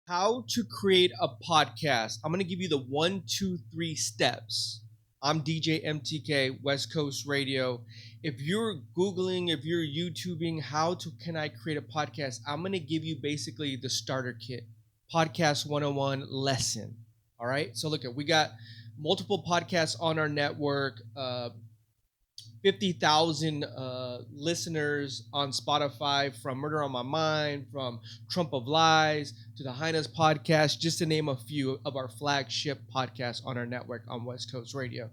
How to create a podcast. I'm going to give you the 1, 2, 3 steps. I'm DJ MTK, West Coast Radio. If you're Googling, if you're YouTubing, can I create a podcast? I'm going to give you basically the starter kit, podcast 101 lesson. All right. So look, we got multiple podcasts on our network. 50,000 listeners on Spotify, from Murder on My Mind, from Trump of Lies to the Highness podcast, just to name a few of our flagship podcasts on our network on West Coast Radio.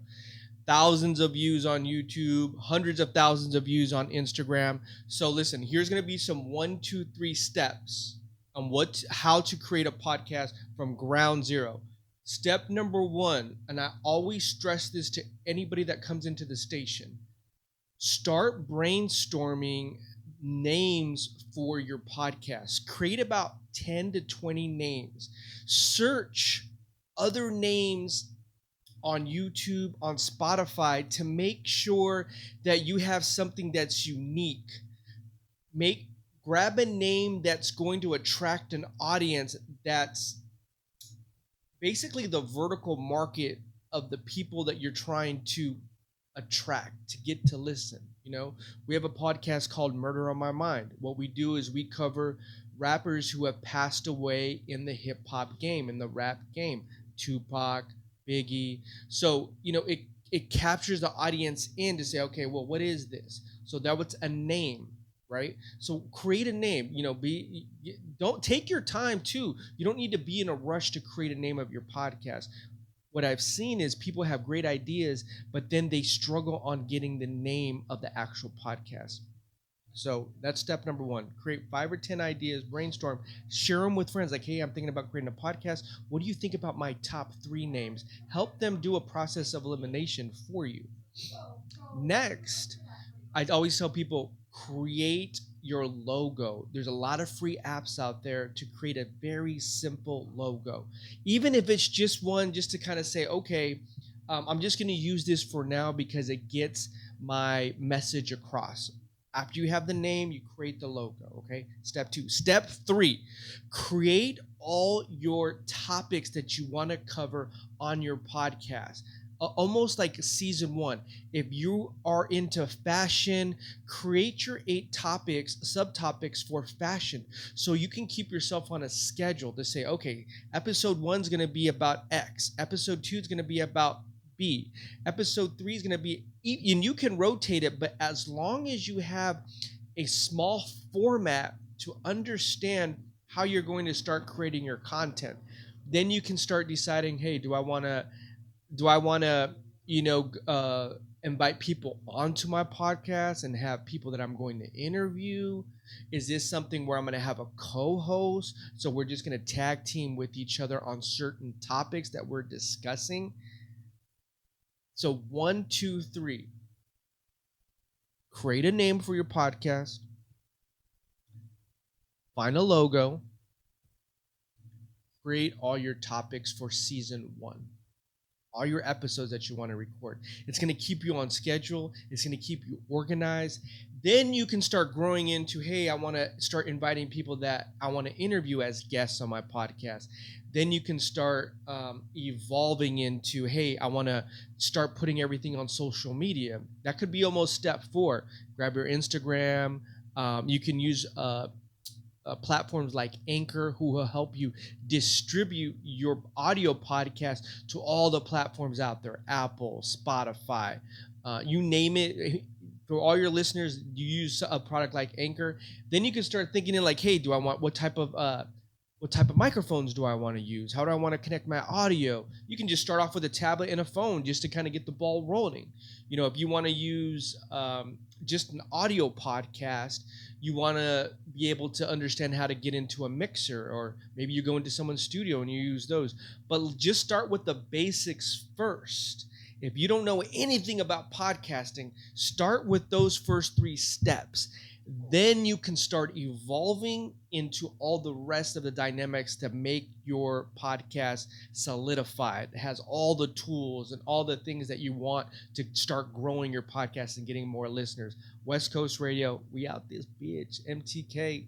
Thousands of views on YouTube, hundreds of thousands of views on Instagram. So listen, here's going to be some 1, 2, 3 steps on how to create a podcast from ground zero. Step number one, and I always stress this to anybody that comes into the station, start brainstorming names for your podcast. Create about 10 to 20 names. Search other names on YouTube, on Spotify, to make sure that you have something that's unique. Make Grab a name that's going to attract an audience that's basically the vertical market of the people that you're trying to attract, to get to listen. We have a podcast called Murder on My Mind. What we do is we cover rappers who have passed away in the hip hop game, in the rap game. Tupac, Biggie. So, it captures the audience in to say, okay, well, what is this? So that was a name, right? So create a name. Don't take your time too. You don't need to be in a rush to create a name of your podcast. What I've seen is people have great ideas, but then they struggle on getting the name of the actual podcast. So that's step number one. Create 5 or 10 ideas, brainstorm, share them with friends. Like, hey, I'm thinking about creating a podcast. What do you think about my top 3 names? Help them do a process of elimination for you. Next, I'd always tell people, create your logo. There's a lot of free apps out there to create a very simple logo. Even if it's just one, just to kind of say, okay, I'm just going to use this for now because it gets my message across. After you have the name, you create the logo. Okay. Step two. Step three, create all your topics that you want to cover on your podcast. Almost like season one. If you are into fashion, create your 8 topics, subtopics for fashion, so you can keep yourself on a schedule to say, okay, episode 1 is going to be about X, episode 2 is going to be about B, episode 3 is going to be E, and you can rotate it, but as long as you have a small format to understand how you're going to start creating your content, then you can start deciding, hey, do I want to, you know, invite people onto my podcast and have people that I'm going to interview? Is this something where I'm going to have a co-host? So we're just going to tag team with each other on certain topics that we're discussing. So 1, 2, 3, create a name for your podcast, find a logo, create all your topics for season 1, all your episodes that you want to record. It's going to keep you on schedule. It's going to keep you organized. Then you can start growing into, hey, I want to start inviting people that I want to interview as guests on my podcast. Then you can start evolving into, hey, I want to start putting everything on social media. That could be almost step 4. Grab your Instagram. You can use platforms like Anchor, who will help you distribute your audio podcast to all the platforms out there: Apple, Spotify, you name it. For all your listeners, you use a product like Anchor, then you can start thinking in like, hey, do I want what type of microphones do I want to use? How do I want to connect my audio? You can just start off with a tablet and a phone just to kind of get the ball rolling. If you want to use just an audio podcast, you want to be able to understand how to get into a mixer, or maybe you go into someone's studio and you use those. But just start with the basics first. If you don't know anything about podcasting, start with those first 3 steps. Then you can start evolving into all the rest of the dynamics to make your podcast solidified. It has all the tools and all the things that you want to start growing your podcast and getting more listeners. West Coast Radio, we out this bitch. MTK.